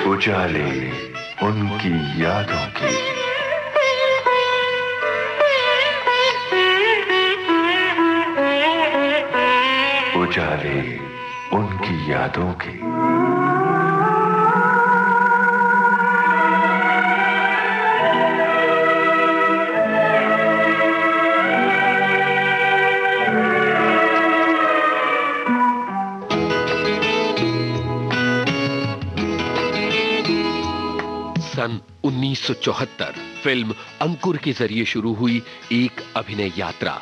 उजाले उनकी यादों के। उजाले उनकी यादों के। सन 1974 फिल्म अंकुर के जरिए शुरू हुई एक अभिनय यात्रा।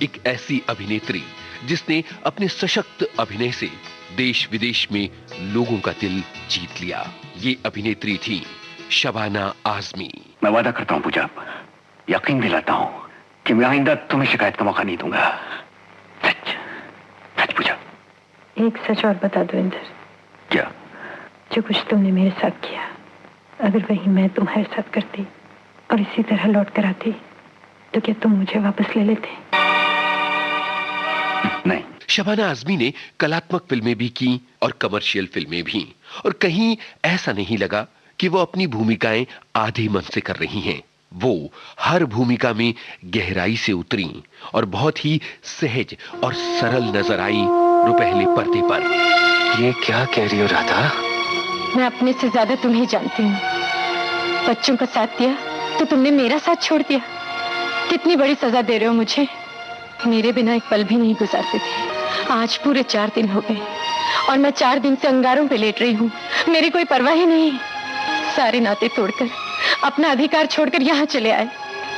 एक ऐसी अभिनेत्री जिसने अपने सशक्त अभिनय से देश विदेश में लोगों का दिल जीत लिया। ये अभिनेत्री थी शबाना आजमी। मैं वादा करता हूं पूजा, यकीन दिलाता हूं कि मैं आइंदा तुम्हें शिकायत का मौका नहीं दूंगा। सच सच पूजा। एक सच और बता दो इंदर। क्या? जो कुछ तुमने मेरे साथ किया, अगर वही मैं तुम्हारे साथ करती और इसी तरह लौट कर आती तो क्या तुम मुझे वापस ले लेते? नहीं। शबाना आजमी ने कलात्मक फिल्में भी की और कमर्शियल फिल्में भी, और कहीं ऐसा नहीं लगा कि वो अपनी भूमिकाएं आधे मन से कर रही हैं। वो हर भूमिका में गहराई से उतरी और बहुत ही सहज और सरल नजर आई रुपहले पर्दे पर। ये क्या कह रही हो राधा? मैं अपने से ज्यादा तुम्हें जानती हूँ। बच्चों का साथ दिया तो तुमने मेरा साथ छोड़ दिया। कितनी बड़ी सजा दे रहे हो मुझे। मेरे बिना एक पल भी नहीं गुजारते थे। आज पूरे 4 दिन हो गए और मैं 4 दिन से अंगारों पे लेट रही हूँ। मेरी कोई परवाह ही नहीं। सारे नाते तोड़कर, अपना अधिकार छोड़कर यहाँ चले आए।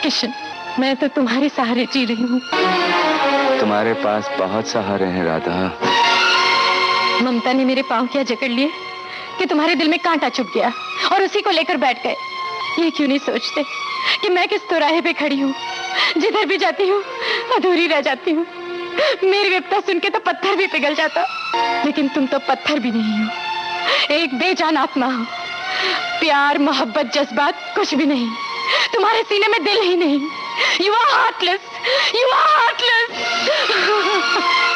किशन, मैं तो तुम्हारे सहारे जी रही हूँ। तुम्हारे पास बहुत सहारे हैं राधा। ममता ने मेरे पाँव क्या जकड़ लिए कि तुम्हारे दिल में कांटा चुभ गया और उसी को लेकर बैठ गए। ये क्यों नहीं सोचते कि मैं किस चौराहे पे खड़ी हूँ, जिधर भी जाती हूँ अधूरी रह जाती हूँ। मेरी विपदा सुन के तो पत्थर भी पिघल जाता, लेकिन तुम तो पत्थर भी नहीं हो। एक बेजान आत्मा हो। प्यार, मोहब्बत, जज्बात कुछ भी नहीं। तुम्हारे सीने में दिल ही नहीं। You are heartless. You are heartless.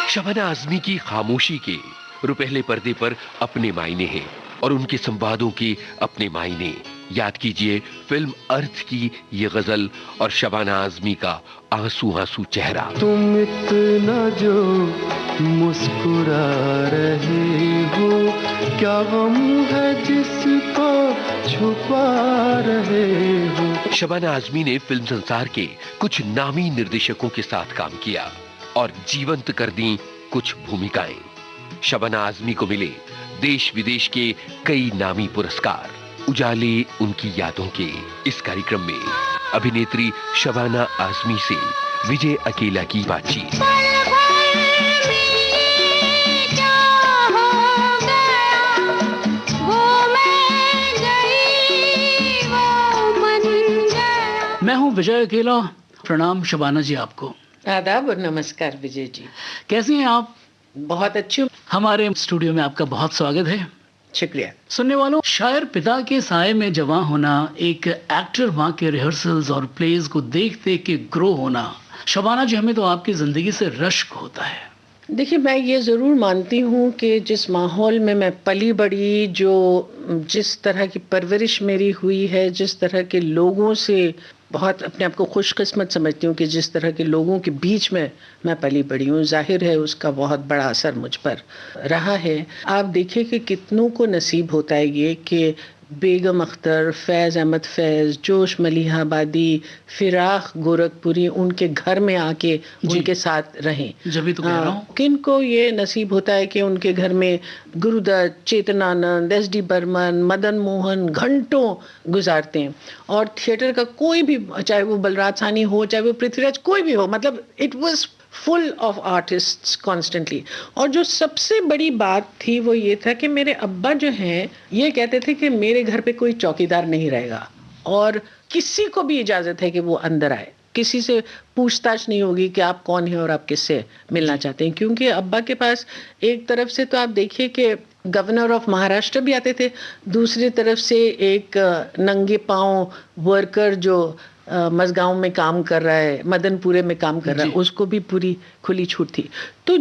Shabana Azmi की खामोशी के रुपहले पर्दे पर अपने मायने हैं और उनके संवादों के अपने मायने। याद कीजिए फिल्म अर्थ की ये गजल और शबाना आजमी का आंसू आंसू चेहरा। तुम इतना जो मुस्कुरा रहे हो, क्या गम है जिसको छुपा रहे हो। शबाना आजमी ने फिल्म संसार के कुछ नामी निर्देशकों के साथ काम किया और जीवंत कर दी कुछ भूमिकाएं। शबाना आजमी को मिले देश विदेश के कई नामी पुरस्कार। उजाले उनकी यादों के इस कार्यक्रम में अभिनेत्री शबाना आजमी से विजय अकेला की बातचीत। मैं हूं विजय अकेला। प्रणाम शबाना जी आपको। आदाब और नमस्कार विजय जी। कैसी हैं आप? बहुत अच्छी हूँ। हमारे स्टूडियो में आपका बहुत स्वागत है। शुक्रिया। सुनने वालों, शायर पिता के साए में जवां होना, एक एक्टर माँ के रिहर्सल्स और प्लेज को देख देख के ग्रो होना, शबाना जी हमें तो आपकी जिंदगी से रश्क होता है। देखिए, मैं ये ज़रूर मानती हूँ कि जिस माहौल में मैं पली बड़ी, जिस तरह की परवरिश मेरी हुई है, जिस तरह के लोगों से बहुत अपने आप को खुशकिस्मत समझती हूँ कि जिस तरह के लोगों के बीच में मैं पली बड़ी हूँ, जाहिर है उसका बहुत बड़ा असर मुझ पर रहा है। आप देखिए कि कितनों को नसीब होता है ये कि बेगम अख्तर, फैज़ अहमद फैज़, जोश मलिहाबादी, फिराक गोरखपुरी उनके घर में आके उनके साथ रहें। जब भी तो कह रहा हूँ, किन को ये नसीब होता है कि उनके घर में गुरुदत्त, चेतनानंद, एस.डी. बर्मन, मदन मोहन घंटों गुजारते हैं। और थिएटर का कोई भी, चाहे वो बलराज साहनी हो, चाहे वो पृथ्वीराज, कोई भी हो, मतलब it was full of artists constantly. और जो सबसे बड़ी बात थी वो ये था कि मेरे अब्बा जो हैं ये कहते थे कि मेरे घर पे कोई चौकीदार नहीं रहेगा और किसी को भी इजाज़त है कि वो अंदर आए। किसी से पूछताछ नहीं होगी कि आप कौन हैं और आप किससे मिलना चाहते हैं, क्योंकि अब्बा के पास एक तरफ से तो आप देखिए कि गवर्नर ऑफ महाराष्ट्र भी आते थे, दूसरी तरफ से एक नंगे पाँव वर्कर जो मजगांव में काम कर रहा है, मदनपुरे में काम कर रहा है, उसको भी पूरी खुली छूट थी। तो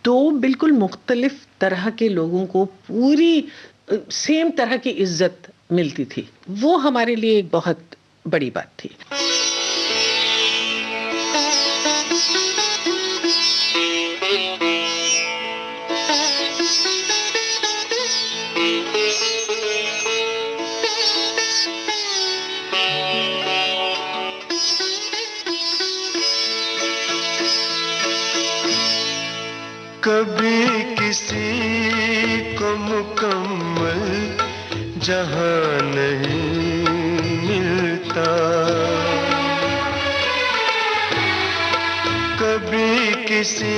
दो बिल्कुल मुख्तलिफ तरह के लोगों को पूरी सेम तरह की इज्जत मिलती थी। वो हमारे लिए एक बहुत बड़ी बात थी। कभी किसी को मुकम्मल जहां नहीं मिलता, कभी किसी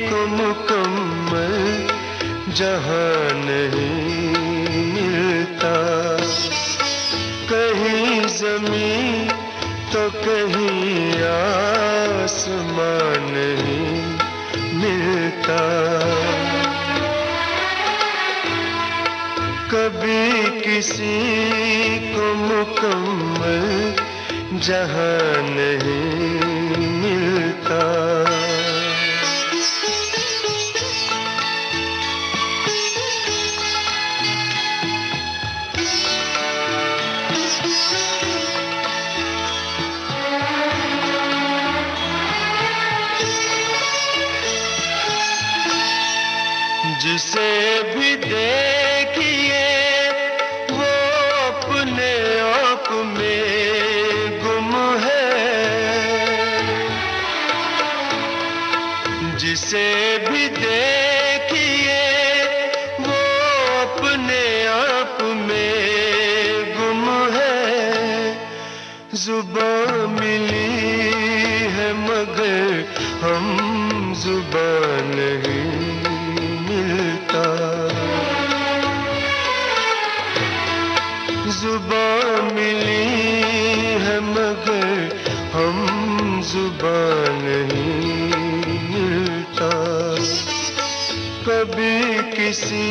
को मुकम्मल जहां नहीं मिलता। कहीं ज़मीं तो कहीं आसमान नहीं मिलता। कभी किसी को मुकम्मल जहां नहीं मिलता। जिसे भी देखिए वो अपने आप में गुम है। जिसे भी देखिए वो अपने आप में गुम है। जुबान मिली है मगर हम जुबान नहीं मिलता। जुबान मिली है मगर हम जुबान नहीं मिलता। कभी किसी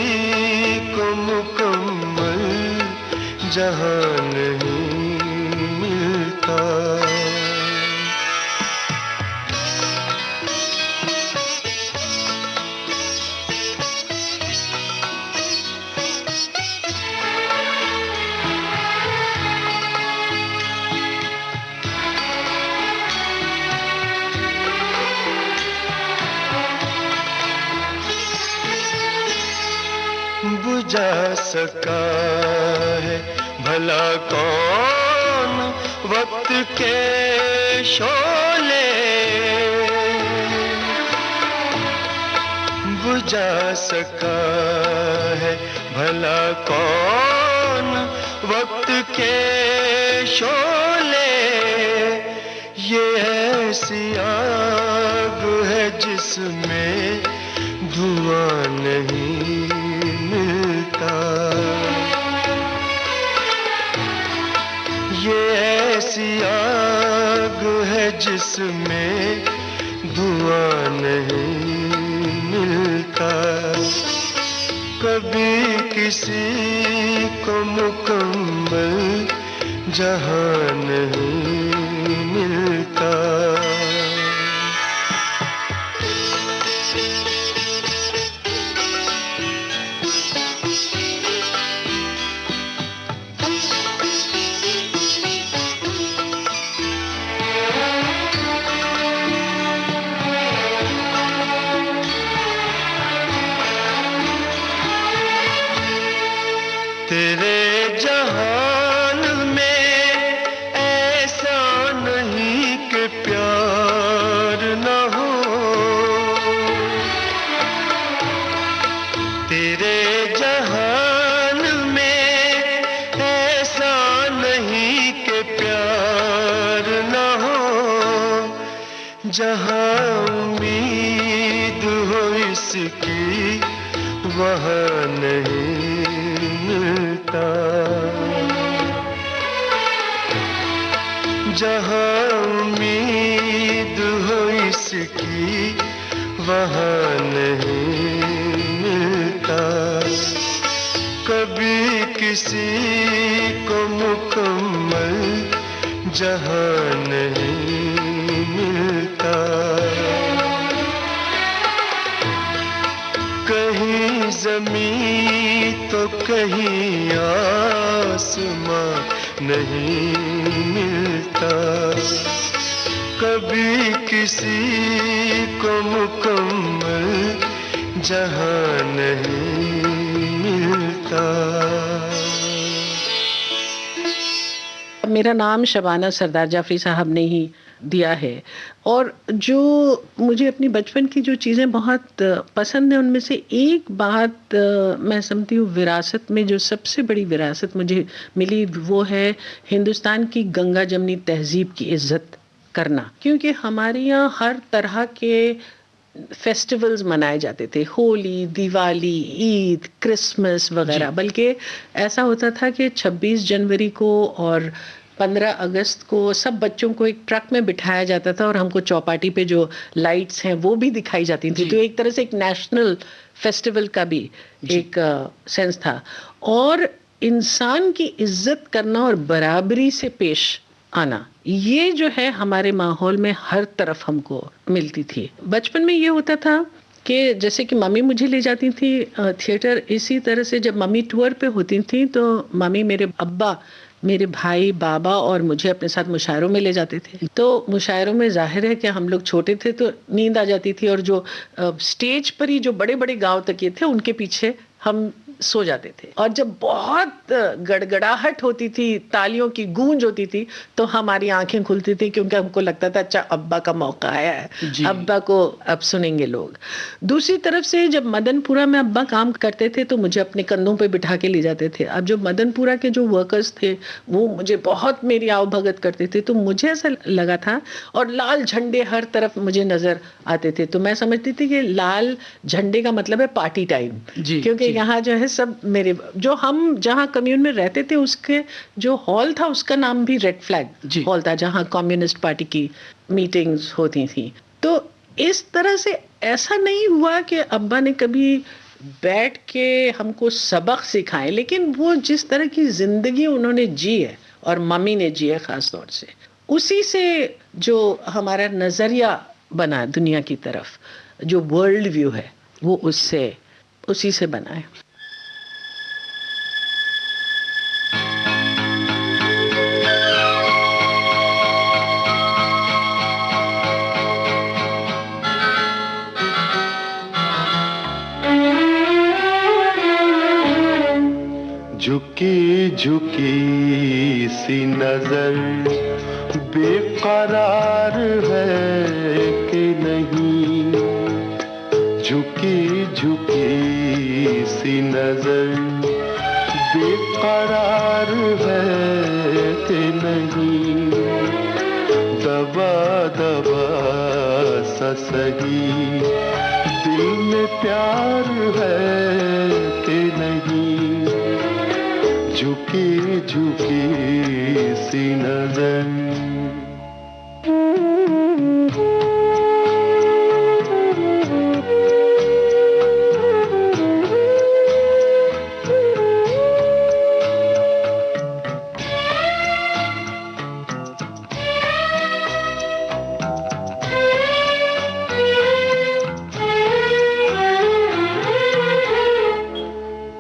को मुकम्मल जहां नहीं मिलता। बुझा सका है भला कौन वक्त के शोले। बुझा सका है भला कौन वक्त के शोले। ये ऐसी आग है जिसमें धुआं नहीं मिलता। ये ऐसी आग है जिसमें धुआं नहीं मिलता। कभी किसी को मुकम्मल जहां नहीं मिलता। तेरे जहान में ऐसा नहीं कि प्यार न हो। तेरे जहान में ऐसा नहीं कि प्यार न हो। जहां उम्मीद हो इसकी वहां नहीं मिलता। जहां उम्मीद हो इसकी वहां नहीं मिलता। कभी किसी को मुकम्मल जहां नहीं मिलता। कहीं ज़मीं तो तो कहीं आसमां नहीं मिलता, कभी किसी को मुकम्मल जहां नहीं मिलता। मेरा नाम शबाना सरदार जाफरी साहब ने ही दिया है, और जो मुझे अपनी बचपन की जो चीज़ें बहुत पसंद है उनमें से एक बात मैं समझती हूँ, विरासत में जो सबसे बड़ी विरासत मुझे मिली वो है हिंदुस्तान की गंगा जमनी तहजीब की इज्जत करना। क्योंकि हमारे यहाँ हर तरह के फेस्टिवल्स मनाए जाते थे, होली, दिवाली, ईद, क्रिसमस वगैरह। बल्कि ऐसा होता था कि 26 जनवरी को और 15 अगस्त को सब बच्चों को एक ट्रक में बिठाया जाता था और हमको चौपाटी पे जो लाइट्स हैं वो भी दिखाई जाती थी। तो एक तरह से एक नेशनल फेस्टिवल का भी एक सेंस था। और इंसान की इज्जत करना और बराबरी से पेश आना, ये जो है हमारे माहौल में हर तरफ हमको मिलती थी। बचपन में ये होता था कि जैसे कि मम्मी मुझे ले जाती थी थिएटर, इसी तरह से जब मम्मी टूर पे होती थी तो मम्मी मेरे अब्बा, मेरे भाई, बाबा और मुझे अपने साथ मुशायरों में ले जाते थे। तो मुशायरों में जाहिर है कि हम लोग छोटे थे तो नींद आ जाती थी, और जो स्टेज पर ही जो बड़े बड़े गाँव तकिए थे उनके पीछे हम सो जाते थे। और जब बहुत गड़गड़ाहट होती थी, तालियों की गूंज होती थी, तो हमारी आंखें खुलती थी क्योंकि हमको लगता था अच्छा अब्बा का मौका आया है, अब्बा को अब सुनेंगे लोग। दूसरी तरफ से जब मदनपुरा में अब्बा काम करते थे तो मुझे अपने कंधों पे बिठा के ले जाते थे। अब जो मदनपुरा के जो वर्कर्स थे वो मुझे बहुत मेरी आवभगत करते थे, तो मुझे ऐसा लगा था, और लाल झंडे हर तरफ मुझे नजर आते थे, तो मैं समझती थी कि लाल झंडे का मतलब है पार्टी टाइम। क्योंकि यहाँ जो है सब मेरे, जो हम जहाँ कम्यून में रहते थे उसके जो हॉल था उसका नाम भी रेड फ्लैग हॉल था, जहाँ कम्युनिस्ट पार्टी की मीटिंग्स होती थी। तो इस तरह से ऐसा नहीं हुआ कि अब्बा ने कभी बैठ के हमको सबक सिखाए, लेकिन वो जिस तरह की जिंदगी उन्होंने जी है और मम्मी ने जी है खास तौर से, उसी से जो हमारा नजरिया बना दुनिया की तरफ, जो वर्ल्ड व्यू है वो उसी से बना है। झुकी झुकी सी नजर बेकरार है कि नहीं, झुकी झुकी सी नजर बेकरार है कि नहीं, दबा दबा सा सही दिल में प्यार है कि नहीं, झुकी झुकी सी नजर।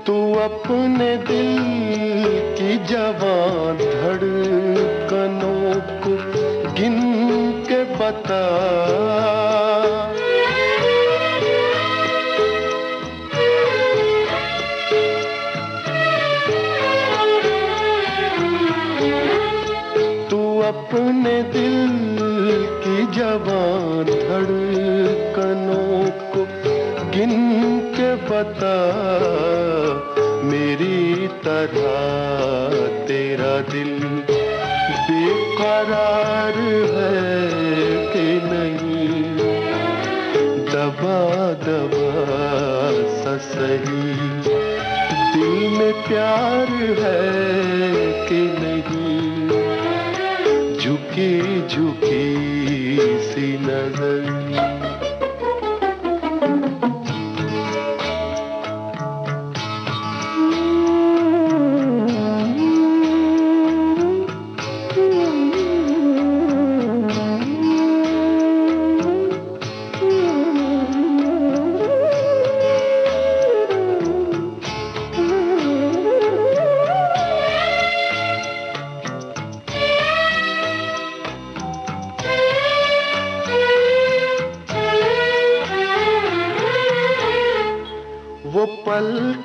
तू अपने दिल की जवां धड़कनों को गिन के बता, तू अपने दिल की जवां धड़कनों को गिन के बता, मेरी तरह तेरा दिल बेकरार है कि नहीं, दबा दबा सा सही दिल में प्यार है कि नहीं, झुकी झुकी सी नजर।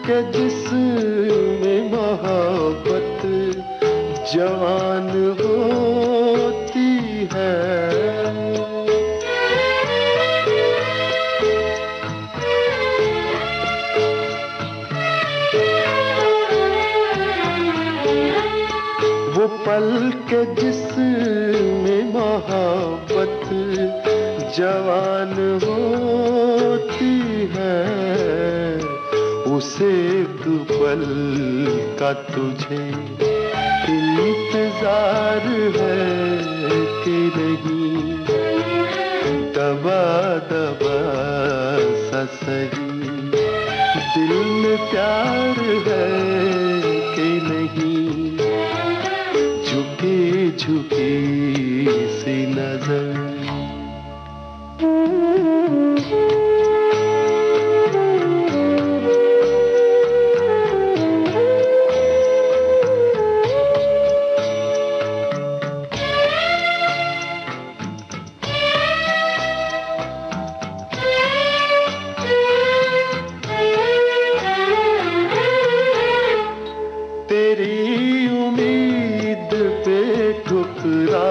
के जिसमें मोहब्बत जवान होती है। वो पल के जिसमें मोहब्बत जवान होती है, उसे दो पल का तुझे इंतजार है कि नहीं, दबा दबा सा सही दिल में प्यार है कि नहीं, झुकी झुकी सी नजर। तेरी उम्मीद पे ठुकरा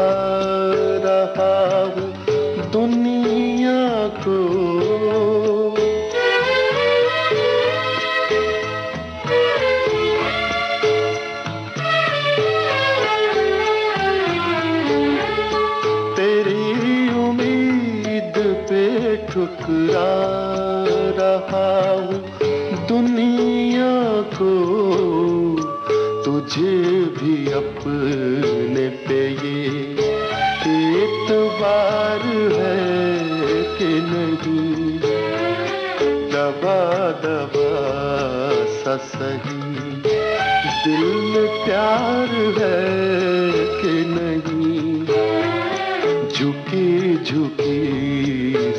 रहा हूँ दुनिया को, तेरी उम्मीद पे ठुकरा रहा हूँ दुनिया को, तुझे भी अपने पे ये एतबार है कि नहीं, दबा दबा सा सही दिल में प्यार है कि नहीं, झुकी झुकी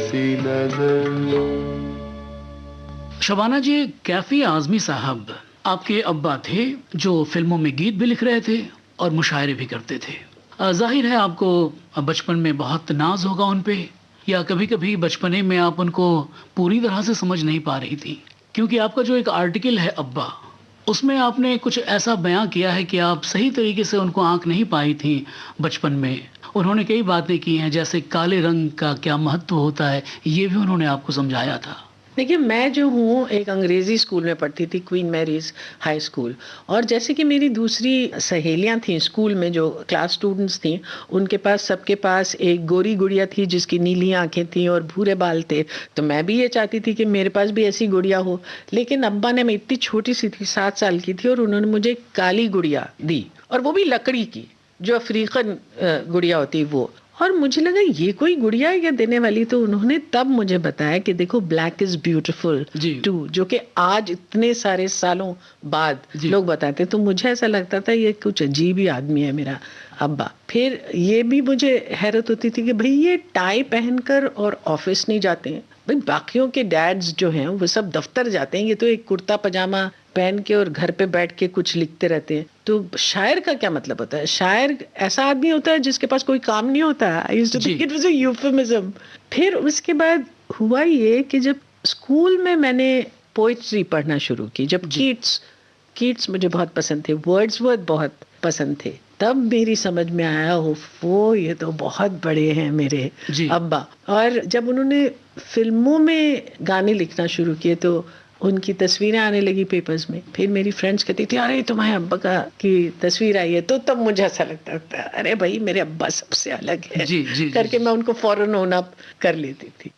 सी नजर। शबाना जी, कैफी आजमी साहब आपके अब्बा थे जो फिल्मों में गीत भी लिख रहे थे और मुशायरे भी करते थे। जाहिर है आपको बचपन में बहुत नाज होगा उन पे, या कभी कभी बचपने में आप उनको पूरी तरह से समझ नहीं पा रही थी, क्योंकि आपका जो एक आर्टिकल है अब्बा, उसमें आपने कुछ ऐसा बयां किया है कि आप सही तरीके से उनको आंक नहीं पाई थी बचपन में। उन्होंने कई बातें की हैं, जैसे काले रंग का क्या महत्व होता है, ये भी उन्होंने आपको समझाया था। देखिए, मैं जो हूँ एक अंग्रेजी स्कूल में पढ़ती थी, क्वीन मैरीज हाई स्कूल, और जैसे कि मेरी दूसरी सहेलियां थीं स्कूल में जो क्लास स्टूडेंट्स थीं, उनके पास सबके पास एक गोरी गुड़िया थी जिसकी नीली आंखें थीं और भूरे बाल थे। तो मैं भी ये चाहती थी कि मेरे पास भी ऐसी गुड़िया हो, लेकिन अब्बा ने, मैं इतनी छोटी सी थी, 7 साल की थी, और उन्होंने मुझे काली गुड़िया दी, और वो भी लकड़ी की, जो अफ्रीकन गुड़िया होती है वो। और मुझे लगा ये कोई गुड़िया है क्या देने वाली, तो उन्होंने तब मुझे बताया कि देखो ब्लैक इज ब्यूटीफुल टू, जो कि आज इतने सारे सालों बाद लोग बताते, तो मुझे ऐसा लगता था ये कुछ अजीब ही आदमी है मेरा अब्बा। फिर ये भी मुझे हैरत होती थी कि भाई ये टाई पहनकर और ऑफिस नहीं जाते हैं, भाई बाकियों के डैड्स जो हैं वो सब दफ्तर जाते हैं, ये तो एक कुर्ता पजामा पहन के और घर पे बैठ के कुछ लिखते रहते हैं। तो शायर का क्या मतलब होता है? शायर ऐसा आदमी होता है जिसके पास कोई काम नहीं होता। I used to think it was a euphemism. फिर उसके बाद हुआ ये कि जब स्कूल में मैंने पोएट्री पढ़ना शुरू की, जब कीट्स मुझे बहुत पसंद थे, वर्ड्सवर्थ बहुत पसंद थे, तब मेरी समझ में आया वो ये तो बहुत बड़े हैं मेरे अब्बा। और जब उन्होंने फिल्मों में गाने लिखना शुरू किए तो उनकी तस्वीरें आने लगी पेपर्स में। फिर मेरी फ्रेंड्स कहती थी अरे तुम्हारे अब्बा का की तस्वीर आई है, तो तब मुझे ऐसा लगता था अरे भाई मेरे अब्बा सबसे अलग है करके मैं उनको फौरन ओन अप कर लेती थी।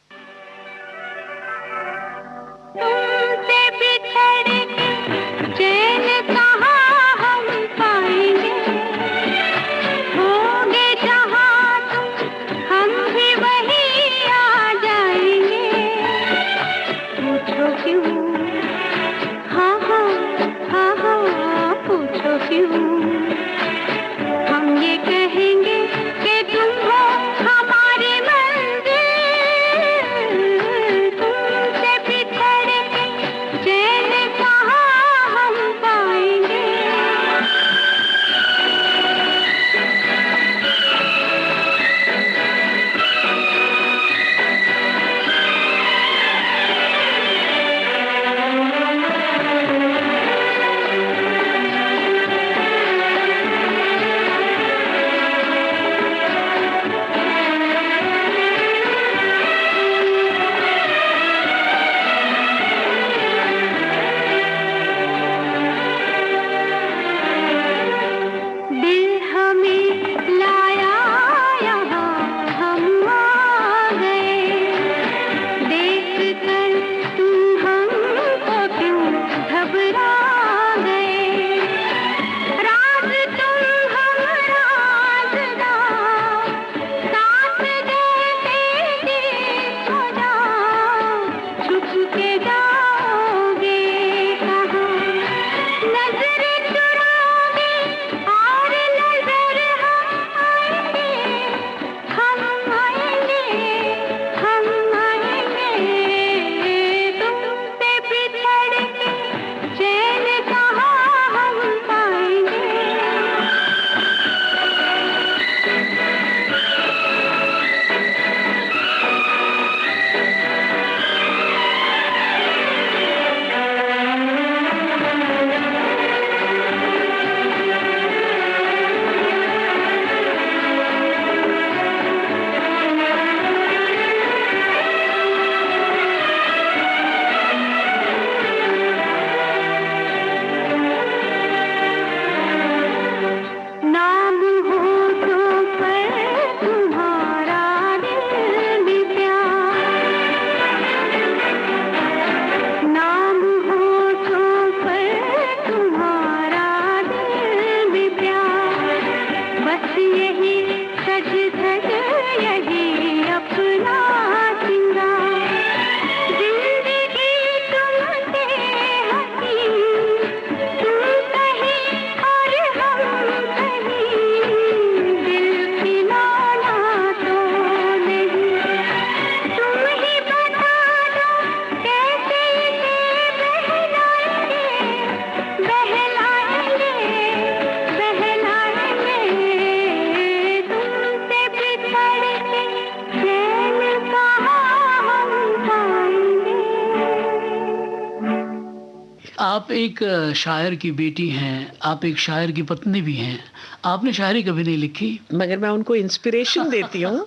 आप एक शायर की बेटी हैं, आप एक शायर की पत्नी भी हैं, आपने शायरी कभी नहीं लिखी? मगर मैं उनको इंस्पिरेशन देती हूँ।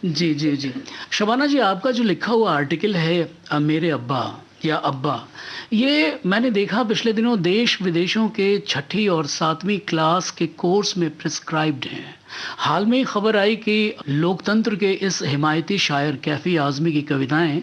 जी जी जी। शबाना जी, आपका जो लिखा हुआ आर्टिकल है मेरे अब्बा या अब्बा, ये मैंने देखा पिछले दिनों देश विदेशों के 6ठी और 7वीं क्लास के कोर्स में प्रिस्क्राइब्ड हैं। हाल में खबर आई कि लोकतंत्र के इस हिमायती शायर कैफी आज़मी की कविताएं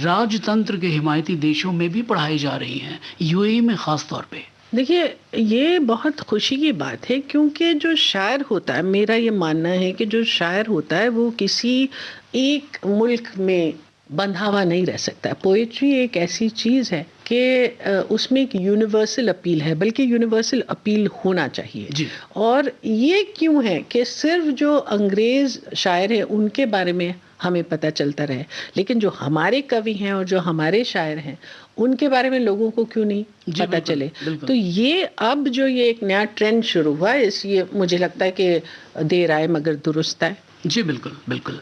राजतंत्र के हिमायती देशों में भी पढ़ाई जा रही हैं, यूएई में खास तौर पे। देखिए, ये बहुत खुशी की बात है, क्योंकि जो शायर होता है, मेरा ये मानना है कि जो शायर होता है वो किसी एक मुल्क में बंधा हुआ नहीं रह सकता। पोएट्री एक ऐसी चीज़ है कि उसमें एक यूनिवर्सल अपील है, बल्कि यूनिवर्सल अपील होना चाहिए जी। और ये क्यों है कि सिर्फ जो अंग्रेज़ शायर हैं उनके बारे में हमें पता चलता रहे, लेकिन जो हमारे कवि हैं और जो हमारे शायर हैं उनके बारे में लोगों को क्यों नहीं पता बिल्कुल, चले। बिल्कुल। तो ये अब जो ये एक नया ट्रेंड शुरू हुआ है, इसलिए मुझे लगता है कि देर आए मगर दुरुस्त आए। जी बिल्कुल बिल्कुल।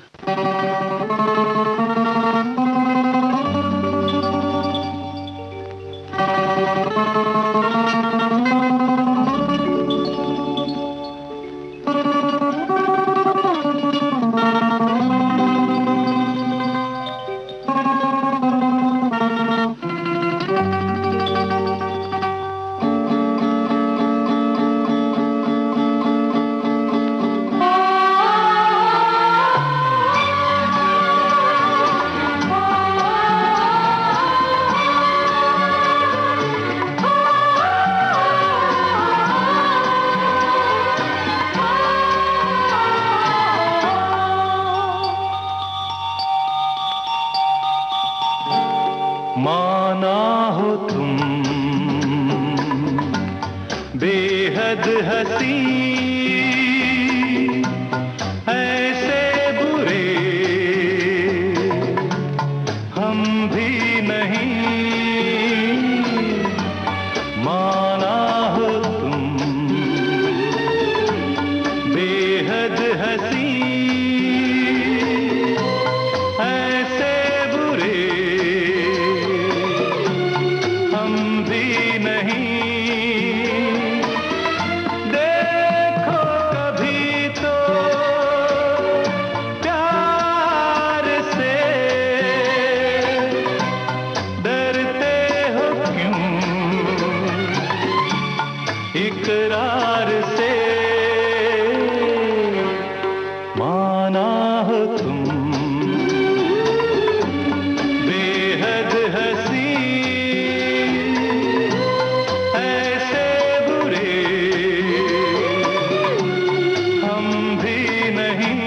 माना हो तुम बेहद हसी, ऐसे बुरे हम भी नहीं। माना हो तुम बेहद हसी, ऐसे बुरे हम भी नहीं। देखो कभी तो प्यार से, डरते हो क्यों इकरार से। माना हो तुम बेहद हसी, ऐसे बुरे हम भी नहीं।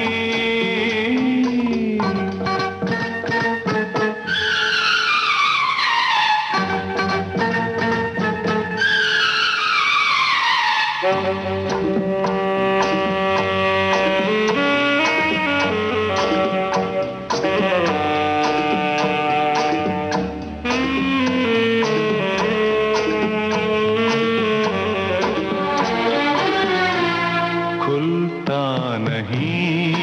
खुलता नहीं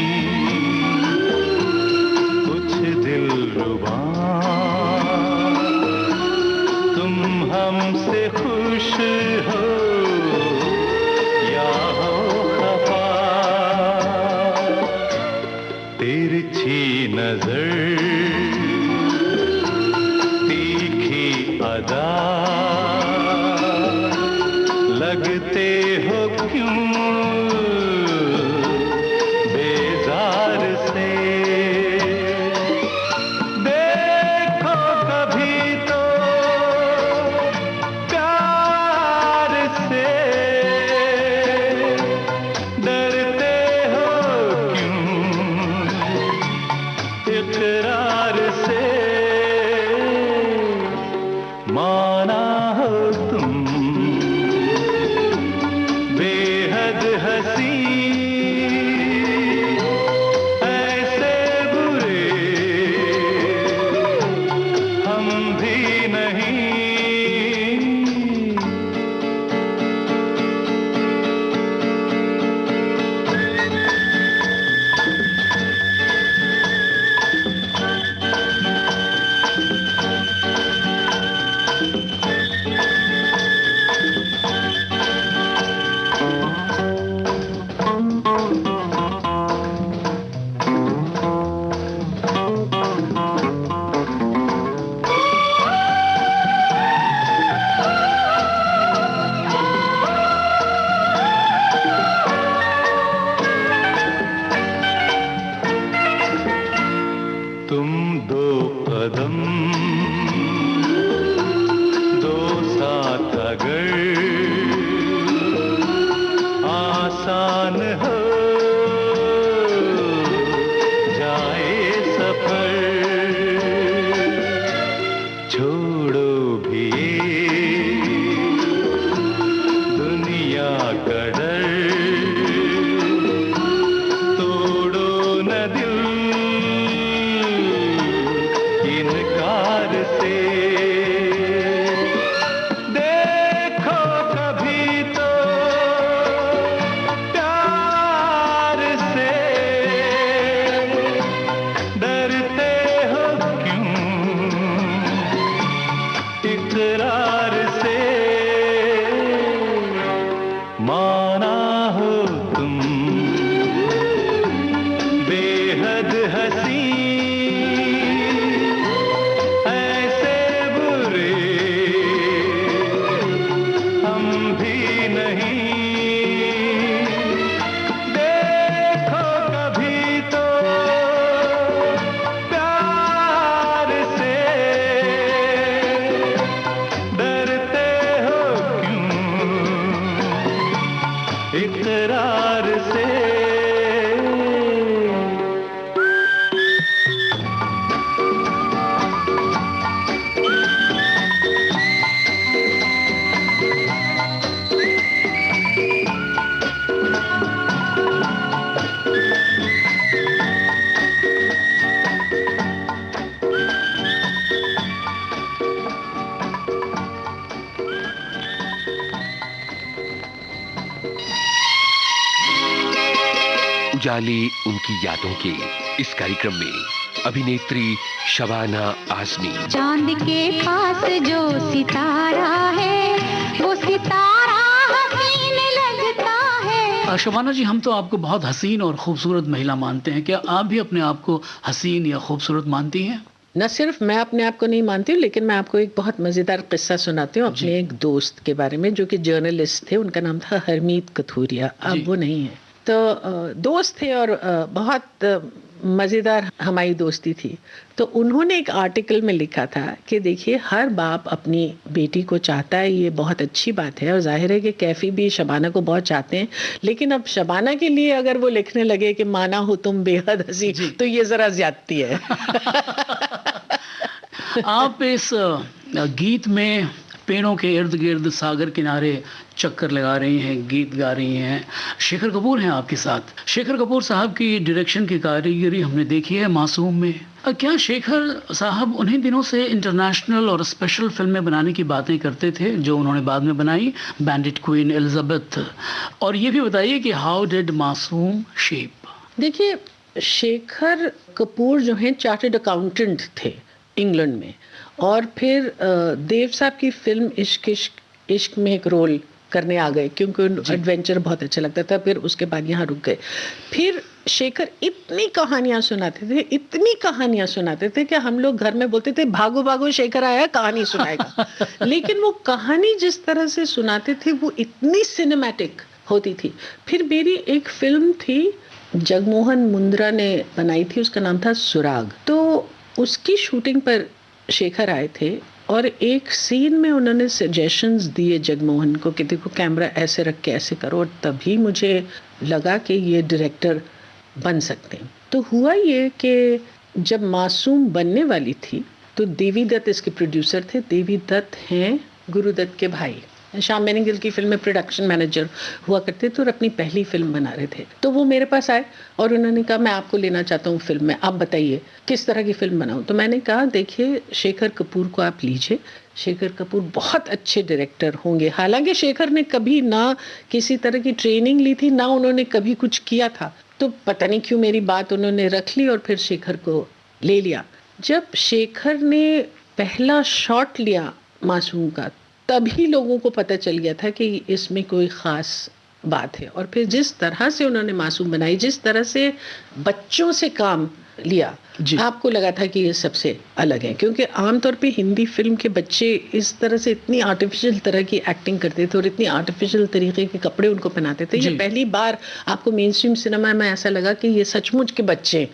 कुछ दिलरुबा, तुम हमसे खुश हो या हो खफा। तिरछी नजर, तीखी अदा, लगते हो क्यों बेजार से। देखो कभी तो प्यार से, डरते हो क्यों इकरार से। माना हो तुम बेहद हसी, ऐसे बुरे हम भी नहीं। का डर, तोड़ो न दिल इनकार से, देखो कभी तो प्यार से, डरते हो क्यों इकरार से, माना हो तुम बेहद हंसी, ऐसे बुरे हम भी नहीं, देखो कभी तो प्यार से, डरते हो क्यों इकरार से। उजाले उनकी यादों के इस कार्यक्रम में अभिनेत्री शबाना आजमी। चांद के पास जो सितारा है वो सितारा हसीन लगता है। शबाना जी, हम तो आपको बहुत हसीन और खूबसूरत महिला मानते हैं, क्या आप भी अपने आप को हसीन या खूबसूरत मानती हैं? न सिर्फ मैं अपने आप को नहीं मानती हूँ, लेकिन मैं आपको एक बहुत मज़ेदार किस्सा सुनाती हूँ अपने एक दोस्त के बारे में जो कि जर्नलिस्ट थे। उनका नाम था हरमीत कथूरिया। अब वो नहीं है। तो दोस्त थे और बहुत मज़ेदार हमारी दोस्ती थी। तो उन्होंने एक आर्टिकल में लिखा था कि देखिए, हर बाप अपनी बेटी को चाहता है, ये बहुत अच्छी बात है, और जाहिर है कि कैफ़ी भी शबाना को बहुत चाहते हैं, लेकिन अब शबाना के लिए अगर वो लिखने लगे कि माना हो तुम बेहद हंसी, तो ये ज़रा ज़्यादती है। आप इस गीत में पेड़ों के इर्द गिर्द सागर किनारे चक्कर लगा रही हैं, गीत गा रही हैं। शेखर कपूर हैं आपके साथ। शेखर कपूर साहब की डायरेक्शन की कारीगरी हमने देखी है मासूम में। क्या शेखर साहब उन्हीं दिनों से इंटरनेशनल और स्पेशल फिल्में बनाने की बातें करते थे जो उन्होंने बाद में बनाई, बैंडिट क्वीन, एलिजाबेथ? और ये भी बताइए कि हाउ डिड मासूम शेप? देखिए, शेखर कपूर जो हैं चार्टर्ड अकाउंटेंट थे इंग्लैंड में, और फिर देव साहब की फिल्म इश्क इश्क इश्क में एक रोल करने आ गए क्योंकि एडवेंचर बहुत अच्छा लगता था। फिर उसके बाद यहाँ रुक गए। फिर शेखर इतनी कहानियाँ सुनाते थे कि हम लोग घर में बोलते थे भागो भागो शेखर आया कहानी सुनाएगा। लेकिन वो कहानी जिस तरह से सुनाते थे वो इतनी सिनेमैटिक होती थी। फिर मेरी एक फिल्म थी जगमोहन मुंद्रा ने बनाई थी, उसका नाम था सुराग। तो उसकी शूटिंग पर शेखर आए थे और एक सीन में उन्होंने सजेशंस दिए जगमोहन को कि देखो कैमरा ऐसे रख के ऐसे करो, और तभी मुझे लगा कि ये डायरेक्टर बन सकते हैं। तो हुआ ये कि जब मासूम बनने वाली थी तो देवी दत्त इसके प्रोड्यूसर थे। देवी दत्त हैं गुरुदत्त के भाई, श्याम बेनेगल की फिल्म में प्रोडक्शन मैनेजर हुआ करते थे और अपनी पहली फिल्म बना रहे थे। तो वो मेरे पास आए और उन्होंने कहा मैं आपको लेना चाहता हूँ फिल्म में, आप बताइए किस तरह की फिल्म बनाऊँ। तो मैंने कहा देखिए, शेखर कपूर को आप लीजिए, शेखर कपूर बहुत अच्छे डायरेक्टर होंगे। हालांकि शेखर ने कभी ना किसी तरह की ट्रेनिंग ली थी, ना उन्होंने कभी कुछ किया था। तो पता नहीं क्यों मेरी बात उन्होंने रख ली और फिर शेखर को ले लिया। जब शेखर ने पहला शॉट लिया मासूम का, तभी लोगों को पता चल गया था कि इसमें कोई ख़ास बात है। और फिर जिस तरह से उन्होंने मासूम बनाई, जिस तरह से बच्चों से काम लिया, आपको लगा था कि ये सबसे अलग है। क्योंकि आमतौर पे हिंदी फिल्म के बच्चे इस तरह से इतनी आर्टिफिशियल तरह की एक्टिंग करते थे और इतनी आर्टिफिशियल तरीके के कपड़े उनको पहनाते थे। ये पहली बार आपको मेन स्ट्रीम सिनेमा में ऐसा लगा कि ये सचमुच के बच्चे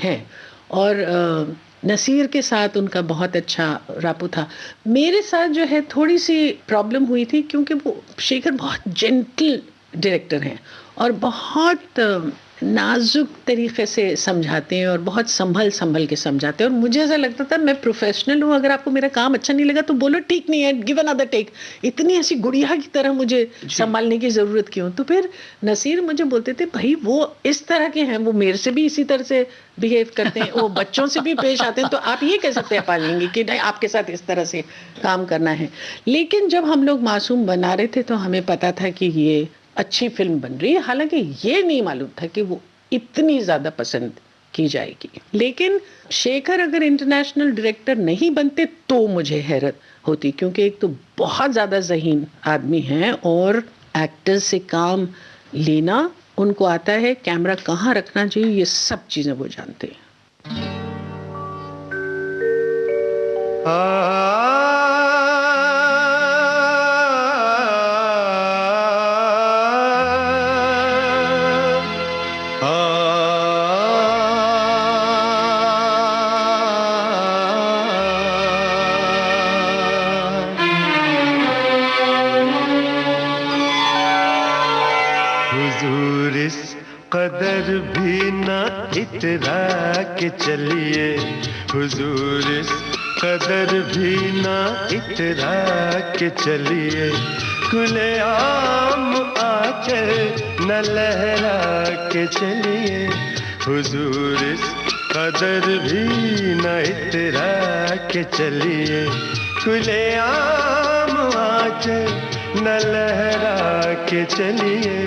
हैं। और नसीर के साथ उनका बहुत अच्छा रापो था। मेरे साथ जो है थोड़ी सी प्रॉब्लम हुई थी क्योंकि वो शेखर बहुत जेंटल डायरेक्टर हैं और बहुत नाजुक तरीके से समझाते हैं और बहुत संभल के समझाते हैं। और मुझे ऐसा लगता था मैं प्रोफेशनल हूँ, अगर आपको मेरा काम अच्छा नहीं लगा तो बोलो ठीक नहीं है, गिव अनदर टेक। इतनी ऐसी गुड़िया की तरह मुझे संभालने की ज़रूरत क्यों? तो फिर नसीर मुझे बोलते थे भाई वो इस तरह के हैं, वो मेरे से भी इसी तरह से बिहेव करते हैं, वो बच्चों से भी पेश आते हैं, तो आप ये कैसे तय पा लेंगे कि नहीं आपके साथ इस तरह से काम करना है। लेकिन जब हम लोग मासूम बना रहे थे तो हमें पता था कि ये अच्छी फिल्म बन रही है, हालांकि ये नहीं मालूम था कि वो इतनी ज़्यादा पसंद की जाएगी। लेकिन शेखर अगर इंटरनेशनल डायरेक्टर नहीं बनते तो मुझे हैरत होती, क्योंकि एक तो बहुत ज़्यादा ज़हीन आदमी हैं और एक्टर्स से काम लेना उनको आता है, कैमरा कहाँ रखना चाहिए ये सब चीज़ें वो जानते हैं। हुजूर इस कदर भी ना इतरा के चलिए, हुजूर इस कदर भी ना इतरा के चलिए, खुले आम आकर न लहरा के चलिए, हुजूर इस कदर भी न इतरा के चलिए, खुले आम आकर न लहरा के चलिए,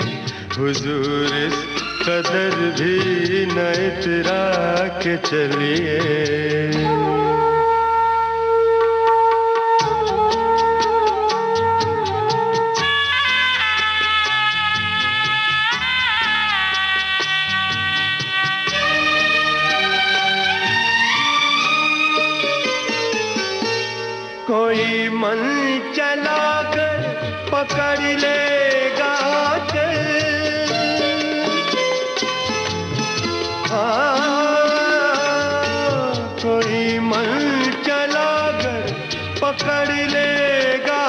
हुजूर इस कदर भी न इतरा के चलिए। कोई मन चला कर पकड़ लेगा कोई मन चला कर पकड़ लेगा,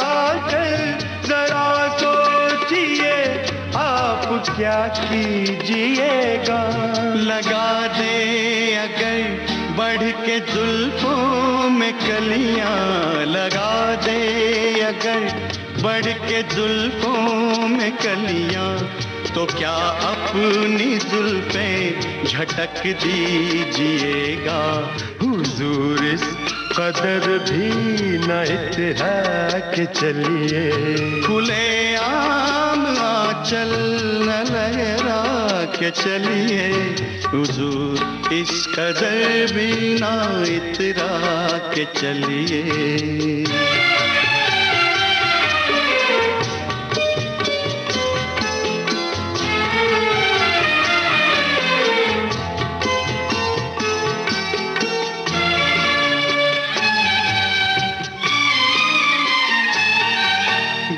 जरा सोचिए आप क्या कीजिएगा। लगा दे अगर बढ़ के जुल्फों में कलियां, लगा दे अगर बढ़ के जुल्फों में कलियां, तो क्या अपनी जुल्फें झटक दीजिएगा, हुजूर इस कदर भी न इतरा के चलिए, खुले आम आंचल न लहरा के चलिए, हुजूर इस कदर भी न इतरा के चलिए।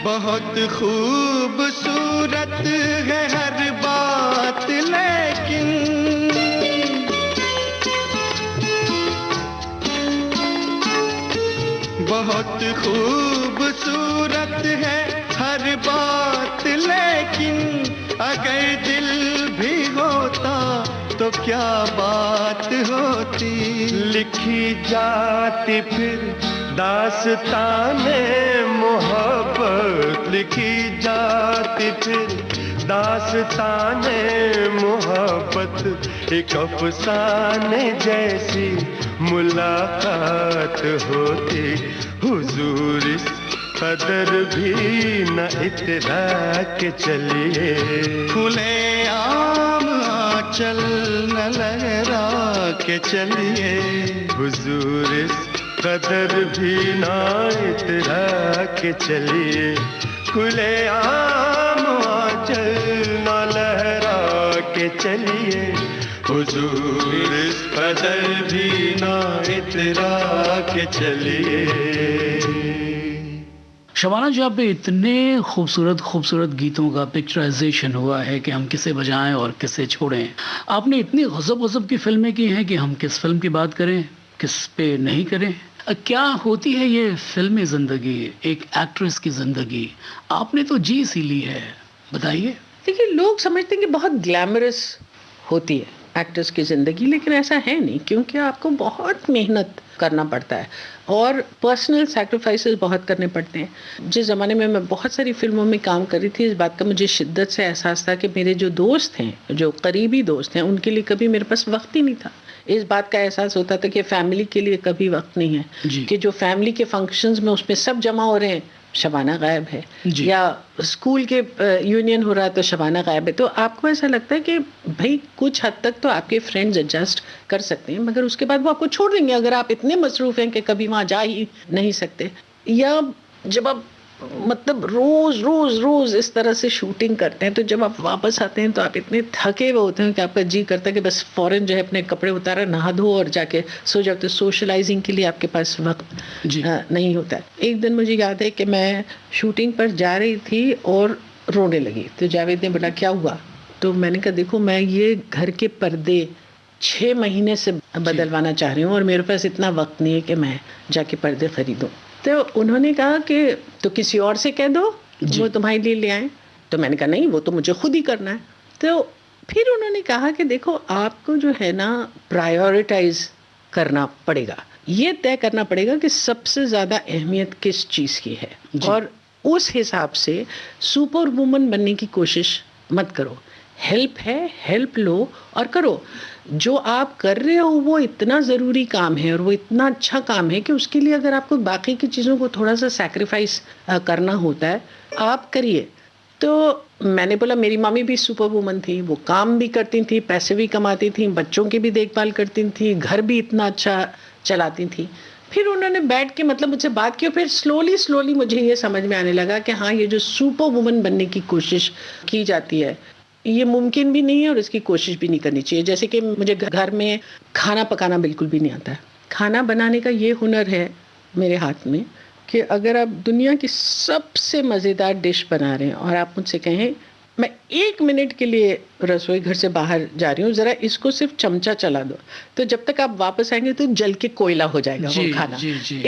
बहुत खूबसूरत है हर बात, लेकिन बहुत खूबसूरत है हर बात, लेकिन अगर दिल भी होता तो क्या बात होती। लिखी जाती फिर दास्ताने मोहब्बत, लिखी जाती फिर दास्ताने मोहब्बत, एक अफसाने जैसी मुलाकात होती, हुजूर इस कदर भी न इतरा के चलिए, खुले आम आंचल न लहरा के चलिए, हुजूर इस कदर भी न इतरा के चलिए, खुले आम आंचल न लहरा के चलिए, हुजूर इस कदर भी न इतरा के चलिए। शबाना जी, आप पे इतने खूबसूरत खूबसूरत गीतों का पिक्चराइजेशन हुआ है कि हम किसे बजाएं और किसे छोड़ें। आपने इतनी गज़ब की फिल्में की हैं कि हम किस फिल्म की बात करें, किस पे नहीं करें। क्या होती है ये फिल्मी ज़िंदगी, एक एक्ट्रेस की ज़िंदगी? आपने तो जी सी ली है, बताइए। देखिए, लोग समझते हैं कि बहुत ग्लैमरस होती है एक्टर्स की ज़िंदगी, लेकिन ऐसा है नहीं, क्योंकि आपको बहुत मेहनत करना पड़ता है और पर्सनल सैक्रिफाइसेस बहुत करने पड़ते हैं। जिस ज़माने में मैं बहुत सारी फिल्मों में काम कर रही थी, इस बात का मुझे शिद्दत से एहसास था कि मेरे जो दोस्त हैं, जो करीबी दोस्त हैं, उनके लिए कभी मेरे पास वक्त ही नहीं था। इस बात का एहसास होता था कि फैमिली के लिए कभी वक्त नहीं है, कि जो फैमिली के फंक्शंस में उसमें सब जमा हो रहे हैं, शबाना गायब है, या स्कूल के यूनियन हो रहा है तो शबाना गायब है। तो आपको ऐसा लगता है कि भाई कुछ हद तक तो आपके फ्रेंड्स एडजस्ट कर सकते हैं, मगर उसके बाद वो आपको छोड़ देंगे अगर आप इतने मसरूफ हैं कि कभी वहाँ जा ही नहीं सकते। या जब आप मतलब रोज इस तरह से शूटिंग करते हैं, तो जब आप वापस आते हैं तो आप इतने थके हुए होते हैं कि आपका जी करता है कि बस फौरन जो है अपने कपड़े उतारा, नहा धो और जाके सो जाओ। तो सोशलाइजिंग के लिए आपके पास वक्त नहीं होता है। एक दिन मुझे याद है कि मैं शूटिंग पर जा रही थी और रोने लगी, तो जावेद ने बोला क्या हुआ? तो मैंने कहा देखो, मैं ये घर के पर्दे 6 महीने से बदलवाना चाह रही हूँ और मेरे पास इतना वक्त नहीं है कि मैं जाके पर्दे खरीदूँ। तो उन्होंने कहा कि तो किसी और से कह दो वो तुम्हारे लिए ले आए। तो मैंने कहा नहीं, वो तो मुझे खुद ही करना है। तो फिर उन्होंने कहा कि देखो, आपको जो है ना प्रायोरिटाइज करना पड़ेगा, ये तय करना पड़ेगा कि सबसे ज़्यादा अहमियत किस चीज़ की है, और उस हिसाब से सुपर वुमन बनने की कोशिश मत करो। हेल्प है, हेल्प लो और करो। जो आप कर रहे हो वो इतना ज़रूरी काम है और वो इतना अच्छा काम है कि उसके लिए अगर आपको बाकी की चीज़ों को थोड़ा सा सैक्रिफाइस करना होता है, आप करिए। तो मैंने बोला मेरी मम्मी भी सुपर वुमन थी, वो काम भी करती थी, पैसे भी कमाती थी, बच्चों की भी देखभाल करती थी, घर भी इतना अच्छा चलाती थी। फिर उन्होंने बैठ के मतलब मुझसे बात की और फिर स्लोली मुझे ये समझ में आने लगा कि हाँ, ये जो सुपर वुमन बनने की कोशिश की जाती है ये मुमकिन भी नहीं है और इसकी कोशिश भी नहीं करनी चाहिए। जैसे कि मुझे घर में खाना पकाना बिल्कुल भी नहीं आता है। खाना बनाने का ये हुनर है मेरे हाथ में कि अगर आप दुनिया की सबसे मज़ेदार डिश बना रहे हैं और आप मुझसे कहें मैं 1 मिनट के लिए रसोई घर से बाहर जा रही हूँ, ज़रा इसको सिर्फ चमचा चला दो, तो जब तक आप वापस आएंगे तो जल के कोयला हो जाएगा वो खाना।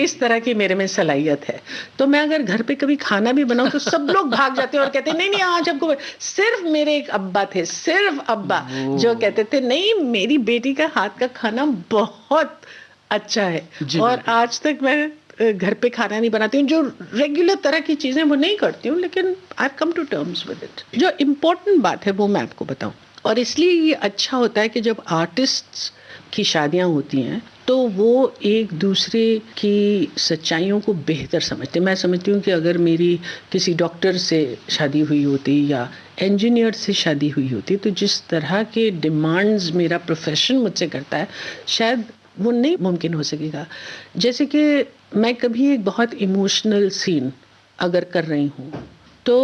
इस तरह की मेरे में सलाहियत है। तो मैं अगर घर पे कभी खाना भी बनाऊं तो सब लोग भाग जाते हैं और कहते हैं नहीं आज हमको। सिर्फ मेरे एक अब्बा थे, सिर्फ अब्बा, जो कहते थे नहीं मेरी बेटी का हाथ का खाना बहुत अच्छा है। और आज तक मैं घर पे खाना नहीं बनाती हूँ, जो रेगुलर तरह की चीजें वो नहीं करती हूँ, लेकिन I have come to terms with it. जो इम्पोर्टेंट बात है वो मैं आपको बताऊं, और इसलिए ये अच्छा होता है कि जब आर्टिस्ट्स की शादियां होती हैं तो वो एक दूसरे की सच्चाइयों को बेहतर समझते हैं। मैं समझती हूँ कि अगर मेरी किसी डॉक्टर से शादी हुई होती या इंजीनियर से शादी हुई होती तो जिस तरह के डिमांड्स मेरा प्रोफेशन मुझसे करता है शायद वो नहीं मुमकिन हो सकेगा। जैसे कि मैं कभी एक बहुत इमोशनल सीन अगर कर रही हूँ तो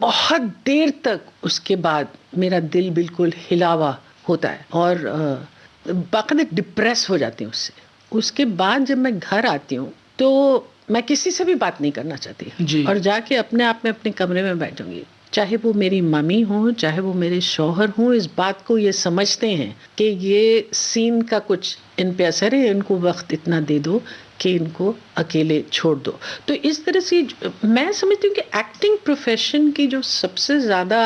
बहुत देर तक उसके बाद मेरा दिल बिल्कुल हिला हुआ होता है और बाकायदा डिप्रेस हो जाती हूँ उससे। उसके बाद जब मैं घर आती हूँ तो मैं किसी से भी बात नहीं करना चाहती और जाके अपने आप में अपने कमरे में बैठूंगी, चाहे वो मेरी मम्मी हो चाहे वो मेरे शौहर हों, इस बात को ये समझते हैं कि ये सीन का कुछ इन पे असर है, इनको वक्त इतना दे दो कि इनको अकेले छोड़ दो। तो इस तरह से मैं समझती हूँ कि एक्टिंग प्रोफेशन की जो सबसे ज़्यादा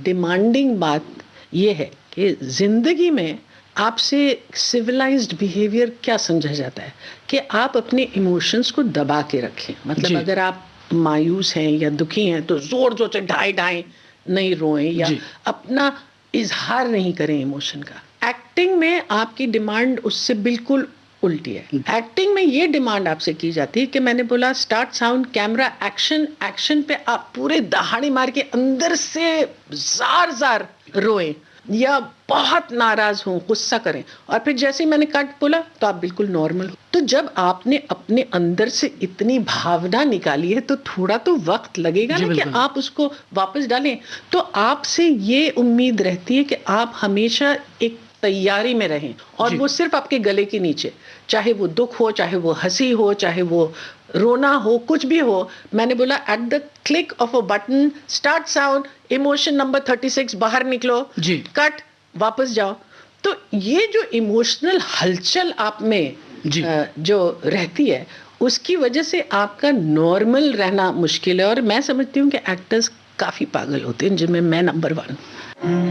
डिमांडिंग बात ये है कि ज़िंदगी में आपसे सिविलाइज्ड बिहेवियर क्या समझा जाता है कि आप अपने इमोशंस को दबा के रखें। मतलब अगर आप मायूस हैं या दुखी हैं तो जोर जोर से ढाई नहीं रोएं या अपना इजहार नहीं करें इमोशन का। एक्टिंग में आपकी डिमांड उससे बिल्कुल उल्टी है। एक्टिंग में ये डिमांड आपसे की जाती है कि मैंने बोला start sound camera action, action पे आप पूरे दहाड़ी मार के अंदर से जार रोएं या बहुत नाराज हों, गुस्सा करें, और फिर जैसे ही मैंने कट बोला तो आप बिल्कुल नॉर्मल हो। तो जब आपने अपने अंदर से इतनी भावना निकाली है तो थोड़ा तो वक्त लगेगा ना कि आप उसको वापस डालें। तो आपसे ये उम्मीद रहती है कि आप हमेशा एक तैयारी में रहें और वो सिर्फ आपके गले के नीचे, चाहे वो दुख हो, चाहे वो हंसी हो, चाहे वो रोना हो, कुछ भी हो। मैंने बोला at the click of a button start sound, emotion number 36 बाहर निकलो, कट, वापस जाओ। तो ये जो इमोशनल हलचल आप में जो रहती है उसकी वजह से आपका नॉर्मल रहना मुश्किल है। और मैं समझती हूँ कि एक्टर्स काफी पागल होते हैं, जिनमें मैं नंबर 1।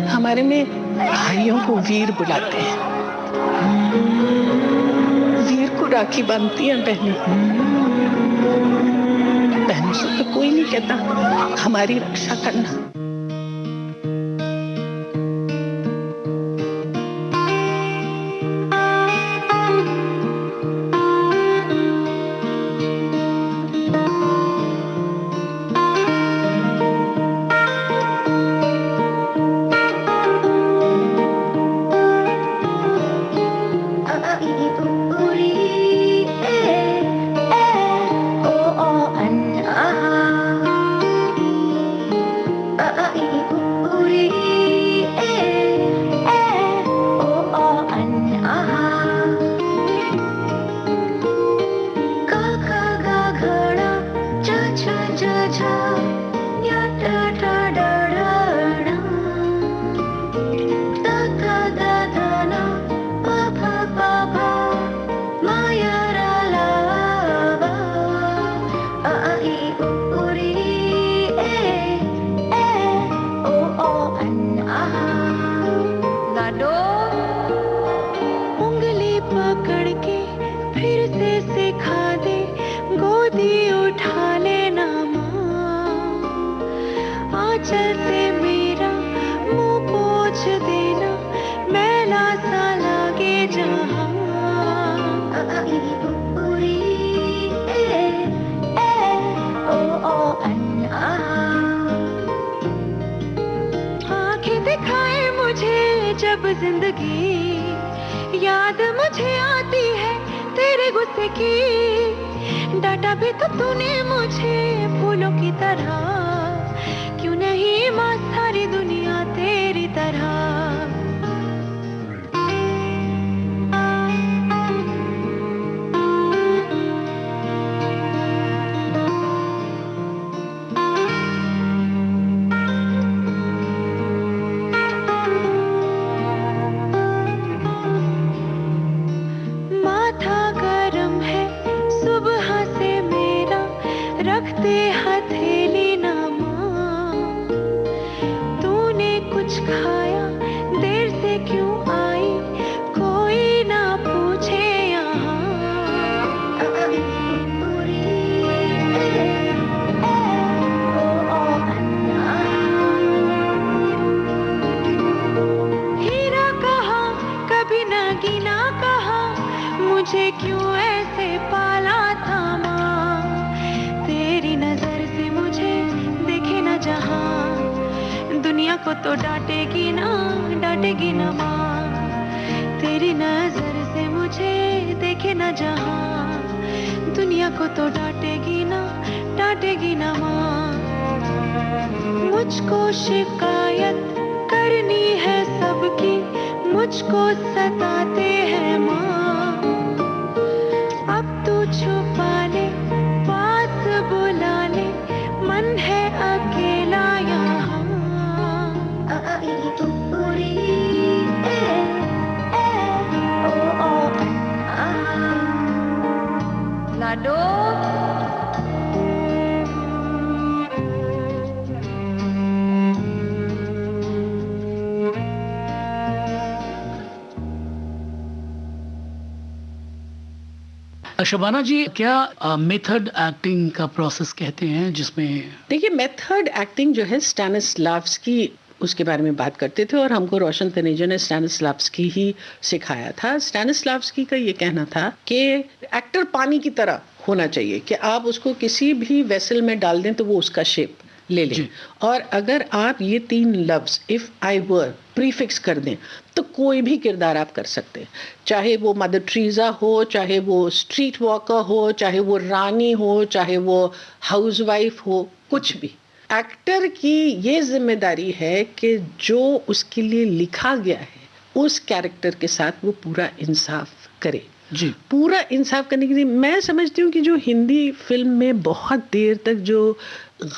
हमारे में भाइयों को वीर बुलाते हैं, वीर को राखी बांधती हैं बहनें। बहनों से तो कोई नहीं कहता हमारी रक्षा करना। जिंदगी याद मुझे आती है तेरे गुस्से की, डांटा भी तो तूने मुझे फूलों की तरह, क्यों नहीं माँ सारी दुनिया तेरी तरह। को तो डांटेगी ना माँ, तेरी नजर से मुझे देखे ना जहाँ, दुनिया को तो डांटेगी ना माँ। मुझको शिकायत करनी है सबकी, मुझको सताते हैं माँ, अब तू छुपा ले पास बुला ले, मन है अकेला यहाँ। लाडो शबाना जी, क्या मेथड एक्टिंग का प्रोसेस कहते हैं जिसमें? देखिए, मेथड एक्टिंग जो है स्टैनिस्लाव्स्की उसके बारे में बात करते थे और हमको रोशन तनेजा ने स्टैनिस्लाव्स्की ही सिखाया था। स्टैनिस्लाव्स्की का ये कहना था कि एक्टर पानी की तरह होना चाहिए, कि आप उसको किसी भी वेसल में डाल दें तो वो उसका शेप ले ले, और अगर आप ये 3 लफ्ज इफ आई वर प्रीफिक्स कर दें तो कोई भी किरदार आप कर सकते हैं, चाहे वो मदर ट्रीजा हो, चाहे वो स्ट्रीट वॉकर हो, चाहे वो रानी हो, चाहे वो हाउसवाइफ हो, कुछ भी। एक्टर की ये जिम्मेदारी है कि जो उसके लिए लिखा गया है उस कैरेक्टर के साथ वो पूरा इंसाफ करे। जी, पूरा इंसाफ करने के लिए मैं समझती हूँ कि जो हिंदी फिल्म में बहुत देर तक जो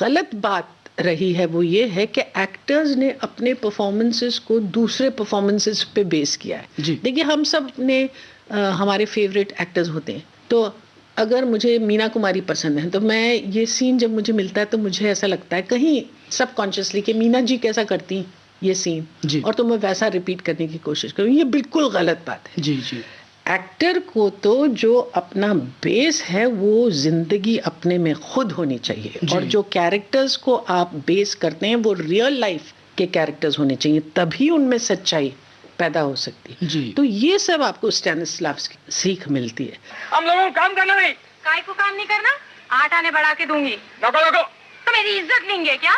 गलत बात रही है वो ये है कि एक्टर्स ने अपने परफॉर्मेंसेस को दूसरे परफॉर्मेंसेस पे बेस किया है। देखिए, हम सब ने हमारे फेवरेट एक्टर्स होते हैं, तो अगर मुझे मीना कुमारी पसंद है तो मैं ये सीन जब मुझे मिलता है तो मुझे ऐसा लगता है कहीं सबकॉन्शियसली कि मीना जी कैसा करती ये सीन, जी। और तो मैं वैसा रिपीट करने की कोशिश करूँ, ये बिल्कुल गलत बात है। जी जी एक्टर को तो जो अपना बेस है वो जिंदगी अपने में खुद होनी चाहिए, जी। और जो कैरेक्टर्स को आप बेस करते हैं वो रियल लाइफ के कैरेक्टर्स होने चाहिए, तभी उनमें सच्चाई पैदा हो सकती है। जी। तो ये सब आपको स्टैनिस्लाव्स्की सीख मिलती है। हम लोगों को काम करना नहीं। काय को काम नहीं करना? 8 आने बढ़ा के दूंगी। रोको रोको, तो मेरी इज्जत लेंगे क्या?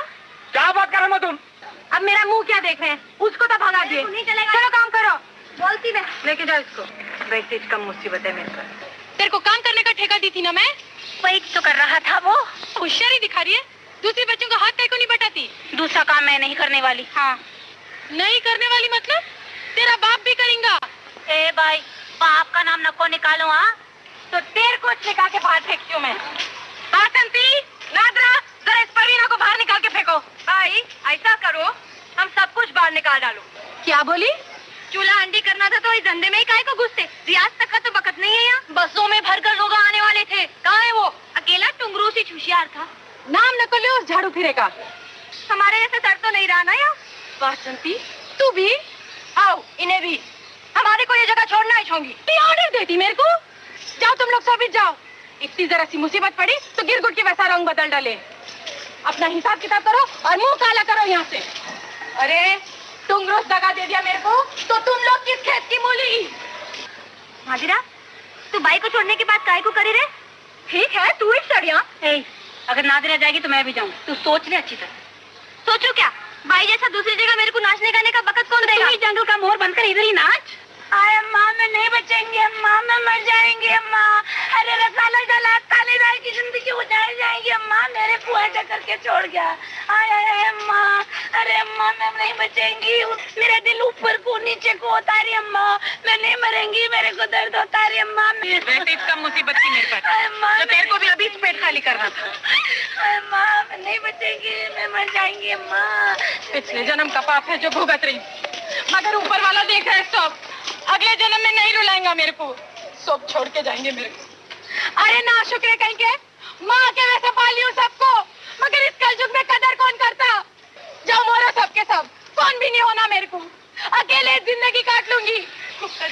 क्या बात कर रहे हो तुम? अब मेरा मुंह क्या देख रहे हैं? उसको तो भगा दिए। नहीं चलेगा। चलो काम करो। बोलती मैं। लेके जाओ इसको। वैसे कम मुसीबत है मेरे पर। तेरे को काम करने का ठेका दी थी ना मैं? वही तो कर रहा था वो। होशियारी दिखा रही है। दूसरे बच्चों का हाथ को नहीं बटाती। दूसरा काम मैं नहीं करने वाली। हाँ, नहीं करने वाली मतलब तेरा बाप भी करेगा। ए भाई, बाप का नाम नको निकालो। हाँ तो तेरे को निकाल के बाहर फेंकती हूँ मैं। बासंती, नादरा, जरा इस परवीना को बाहर निकाल के फेंको। भाई ऐसा करो, हम सब कुछ बाहर निकाल डालो। क्या बोली? चूल्हा अंडी करना था तो इस धंधे में ही काहे को घुसते? रियाज तक का तो बकत नहीं है यहाँ। बसों में भरकर लोग आने वाले थे। कहाँ है वो? अकेला टुंगरू सी होशियार था। नाम न ले उस झाड़ू फिरे का। हमारे जैसे सर तो नहीं रहा ना यहाँ। बासंती, तू भी आओ, इन्हें भी। हमारे को ये जगह छोड़ना है छोंगी। तू ऑर्डर देती मेरे को? जाओ तुम लोग सब जाओ। इतनी जरा सी मुसीबत पड़ी तो गिरगुट के वैसा रंग बदल डाले। अपना हिसाब किताब करो और मुंह काला करो यहाँ से। अरे तुम रोज दगा दे दिया मेरे को तो तुम लोग किस खेत की मूली? हाजिरा, तू बाई को छोड़ने के बाद काय को करी रे? ठीक है, तू ही सड़िया। अगर नादिरा जाएगी तो मैं भी जाऊँ। तू सोच ले अच्छी तरह। सोचो क्या? भाई जैसा दूसरी जगह मेरे को नाचने गाने का बकत कौन देगा? जंगल का मोहर बनकर इधर ही नाच। आय अम्मा, मैं नहीं बचेंगे अम्मा, मैं मर जाएंगे अम्मा। अरे रसाला जला तालेदार की जिंदगी उजाड़ जाएगी अम्मा। मेरे कुआ टक्कर के छोड़ गया। आय आय अम्मा, अरे अम्मा मैं नहीं बचेंगी। मेरा दिल ऊपर को नीचे को होता रही अम्मा। मैं नहीं मरेंगी, मेरे को दर्द होता रही अम्मा। वैसे इसका मुसीबत थी मेरे पास। तो तेरे को भी अभी पेट खाली करना था। अम्मा मैं नहीं बचेंगी, मैं मर जाएंगी अम्मा। पिछले जन्म का पाप है जो भुगत रही, मगर ऊपर वाला देख रहा है सब। अगले जन्म में नहीं रुलाएगा मेरे को, सब छोड़ के जाएंगे मेरे को। अरे ना शुक्र कहीं के, माँ के वैसे पाली हूँ सबको, मगर इस कलयुग में कदर कौन करता? जाओ मोरा सबके सब, कौन भी नहीं होना मेरे को। अकेले जिंदगी काट लूंगी।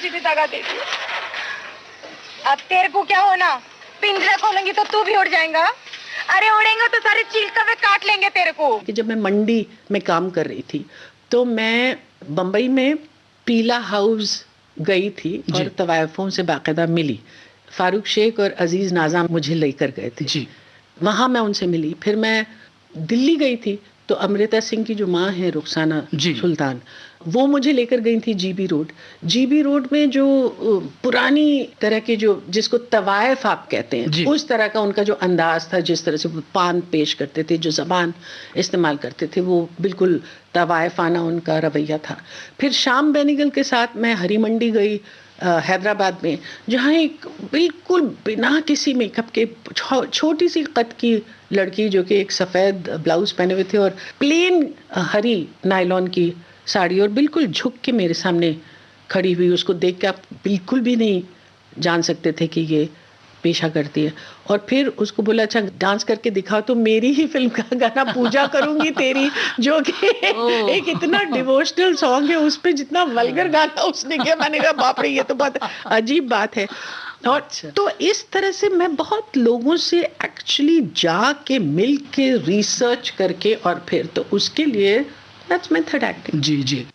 जी भी दगा देती। अब तेरे को क्या होना? पिंजरा खोलेंगी तो तू भी उड़ जाएगा। अरे उड़ेंगे तो सारे चील कवे काट लेंगे तेरे को। कि जब मैं मंडी में काम कर रही थी तो मैं बंबई में पीला हाउस गई थी और तवायफों से बाकायदा मिली। फारूक शेख और अजीज नाजा मुझे लेकर गए थे जी। वहाँ मैं उनसे मिली। फिर मैं दिल्ली गई थी तो अमृता सिंह की जो माँ है रुखसाना सुल्तान, वो मुझे लेकर गई थी जीबी रोड। जीबी रोड में जो पुरानी तरह के जो जिसको तवायफ आप कहते हैं उस तरह का उनका जो अंदाज था, जिस तरह से वो पान पेश करते थे, जो ज़बान इस्तेमाल करते थे, वो बिल्कुल तवायफाना उनका रवैया था। फिर शाम बेनिगल के साथ मैं हरी मंडी गई हैदराबाद में, जहाँ एक बिल्कुल बिना किसी मेकअप के छोटी सी कद की लड़की जो कि एक सफ़ेद ब्लाउज पहने हुए थे और प्लेन हरी नायलॉन की साड़ी और बिल्कुल झुक के मेरे सामने खड़ी हुई। उसको देख के आप बिल्कुल भी नहीं जान सकते थे कि ये पेशा करती है। और फिर उसको बोला अच्छा डांस करके दिखाओ, तो मेरी ही फिल्म का गाना पूजा करूंगी तेरी, जो कि एक इतना डिवोशनल सॉन्ग है, उस पे जितना वल्गर गाना उसने किया, मैंने कहा बाप रे ये तो बहुत अजीब बात है। और तो इस तरह से मैं बहुत लोगों से एक्चुअली जाके मिल के रिसर्च करके और फिर तो उसके लिए दैट्स मेथड एक्टिंग। जी जी।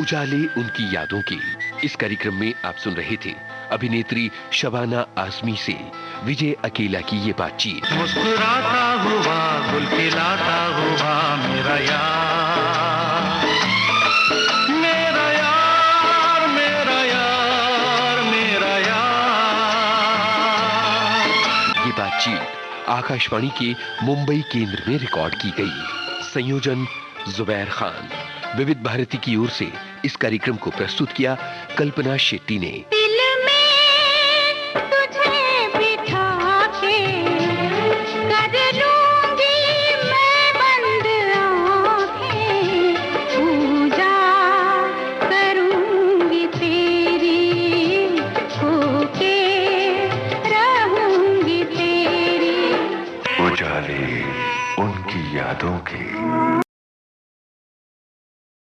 उजाले उनकी यादों की। इस कार्यक्रम में आप सुन रहे थे अभिनेत्री शबाना आजमी से विजय अकेला की ये बातचीत। मुस्कुराता हुआ गुल खिलाता हुआ मेरा यार, मेरा यार, मेरा यार, मेरा यार। ये बातचीत आकाशवाणी के मुंबई केंद्र में रिकॉर्ड की गई। संयोजन जुबैर खान। विविध भारती की ओर से इस कार्यक्रम को प्रस्तुत किया कल्पना शेट्टी ने। दिल में तुझे बिठा के कर लूंगी मैं बंद आंखें, पूजा करूंगी तेरी, होके रहूंगी तेरी। उजाले उनकी यादों के।